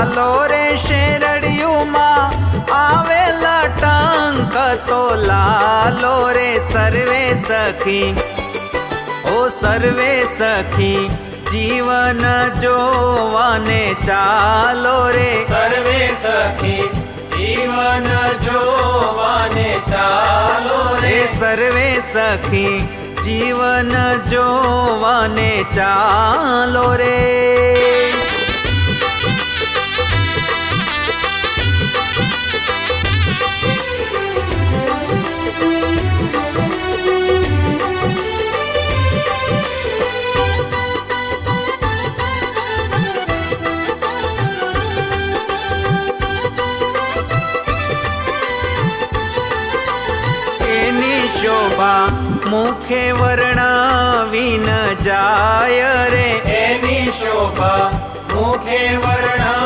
ચાલો રે શેરડિયુંમાં આવેલા ટંક તો લાલો રે સર્વે સખી, ઓ સર્વે સખી જીવન જોવાને ચાલો રે, સર્વે સખી જીવન જોવાને ચાલો રે, સર્વે સખી જીવન જોવાને ચાલો રે। शोभा मुखे वर्णावी न जाय रे, एनी शोभा मुखे वर्णा